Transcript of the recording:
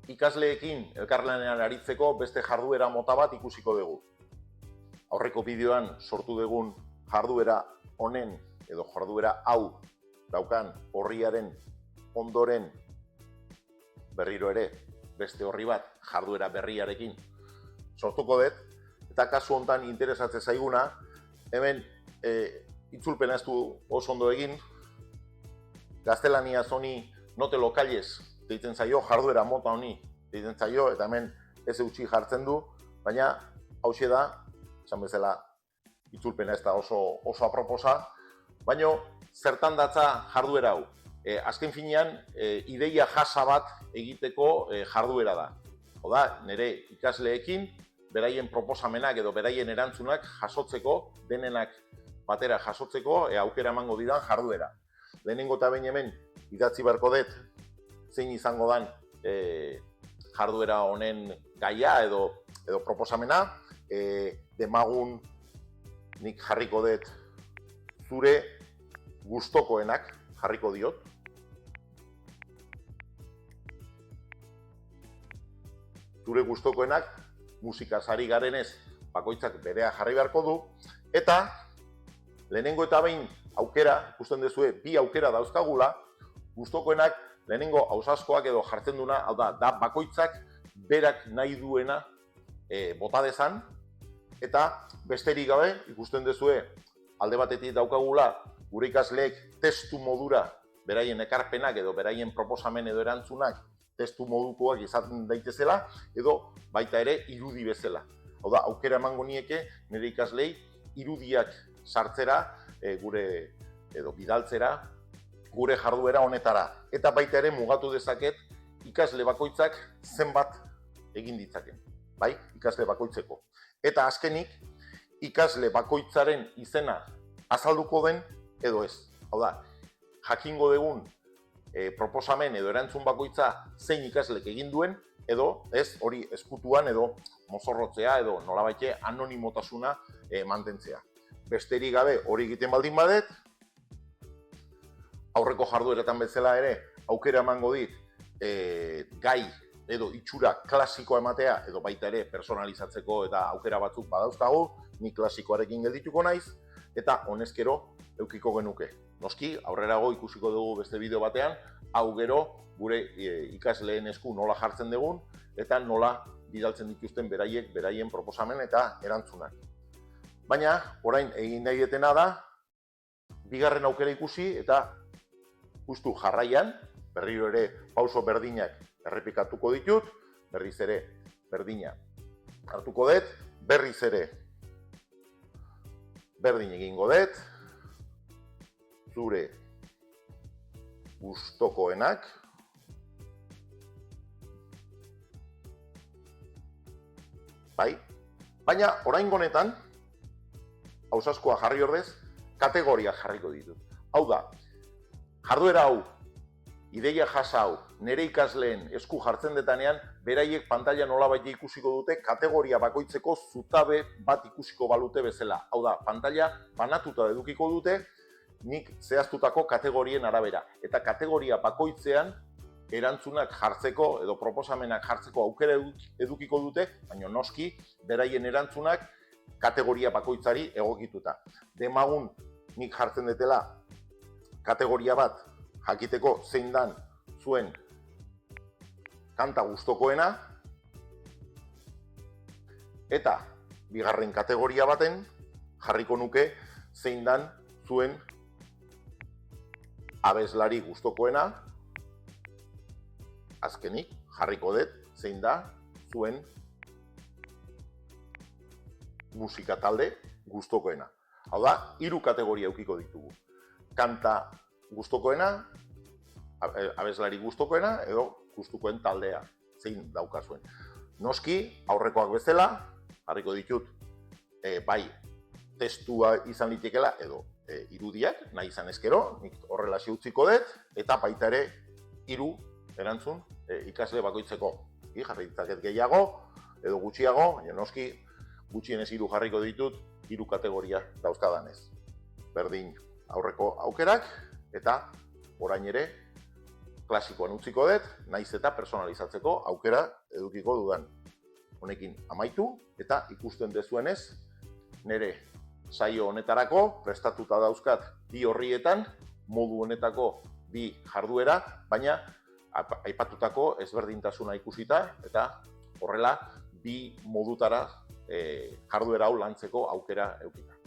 ikasleekin elkarlanean aritzeko beste jarduera mota bat ikusiko dugu. Aurreko bideoan sortu dugun jarduera honen edo jarduera hau daukan orriaren ondoren berriro ere beste orri bat jarduera berriarekin sortuko dut, eta kasu honetan interesatzen zaiguna, hemen itzulpena ez du oso ondo egin, gaztelaniaz honi note locales deitzen zaio, jarduera mota honi deitzen zaio, eta hemen ez eutxi jartzen du, baina hauxe da, esan bezala itzulpena ez da oso aproposa, baina zertan datza jarduera hau. Azken finean, ideia jasa bat egiteko jarduera da. Oda, nire ikasleekin, beraien proposamenak edo beraien erantzunak jasotzeko, denenak batera jasotzeko, aukera emango didan jarduera. Lehenengo eta behin hemen, idatzi beharko dut, zein izango dan jarduera honen gaia edo proposamena, demagun nik jarriko dut zure gustokoenak jarriko diot. Zure gustokoenak musikaz ari garenez bakoitzak berea jarri beharko du, eta lehenengo eta behin aukera, ikusten duzue, bi aukera dauzkagula, gustokoenak lehenengo ausazkoak edo jartzen duna, hau da bakoitzak berak nahi duena bota dezan, eta besterik gabe, ikusten duzue, alde batetik daukagula, gure ikasleek testu modura beraien ekarpenak edo beraien proposamen edo erantzunak testu modukoak izaten daitezela, edo baita ere irudi bezala. Hau da, aukera emango nieke nire ikaslei irudiak sartzera, edo bidaltzera, gure jarduera honetara. Eta baita ere mugatu dezaket ikasle bakoitzak zenbat egin ditzaken. Bai, ikasle bakoitzeko. Eta azkenik, ikasle bakoitzaren izena azalduko den edo ez. Hau da, jakingo dugun proposamen edo erantzun bakoitza zein ikaslek egin duen, edo ez hori eskutuan edo mozorrotzea edo nolabaite anonimotasuna mantentzea. Besterik gabe hori egiten baldin badet, aurreko jardueretan bezala ere aukera emango dit gai edo itxura klasikoa ematea edo baita ere personalizatzeko eta aukera batzuk badauzkagu, ni klasikoarekin geldituko naiz, eta honezkero eukiko genuke. Noski, aurrerago ikusiko dugu beste bideo batean, hau gero gure ikasleen esku nola jartzen dugun eta nola bidaltzen dituzten beraien proposamen eta erantzunak. Baina, orain egin nahi detena da, bigarren aukera ikusi eta justu jarraian, berriro ere pauso berdinak errepikatuko ditut, berriz ere berdina hartuko dut, berriz ere berdin egingo dut, zure gustokoenak, bai? Baina oraingo honetan, ausazkoa jarri ordez, kategoriak jarriko ditut. Hau da, jarduera hau, ideia jasa hau, nire ikasleen esku jartzen detanean, beraiek pantalla nolabait ikusiko dute, kategoria bakoitzeko zutabe bat ikusiko balute bezala. Hau da, pantalla banatuta edukiko dute, nik zehaztutako kategorien arabera. Eta kategoria bakoitzean erantzunak jartzeko edo proposamenak jartzeko aukera edukiko dute, baina noski beraien erantzunak kategoria bakoitzari egokituta. Demagun nik jartzen detela kategoria bat jakiteko zein dan zuen kanta gustokoena, eta bigarren kategoria baten jarriko nuke zein dan zuen abeslari gustokoena, azkenik jarriko dut zein da zuen musika talde gustokoena. Hau da, 3 kategoria eukiko ditugu. Kanta gustokoena, abeslari gustokoena edo gustukoen taldea zein daukazuen. Noski, aurrekoak bezala, jarriko ditut bai testua izan litekela edo irudiak, nahi izan ezkero, nik horrela utziko dut, eta baita ere 3 erantzun ikasle bakoitzeko. Jarri ditzaket gehiago edo gutxiago, baina noski gutxienez 3 jarriko ditut 3 kategoria dauzkadanez. Berdin aurreko aukerak eta orain ere klasikoan utziko dut, naiz eta personalizatzeko aukera edukiko dudan. Honekin amaitu eta ikusten dezuenez, nire saio honetarako prestatuta dauzkat bi orrietan, modu honetako bi jarduera, baina aipatutako ezberdintasuna ikusita eta horrela bi modutara jarduera hau lantzeko aukera edukita.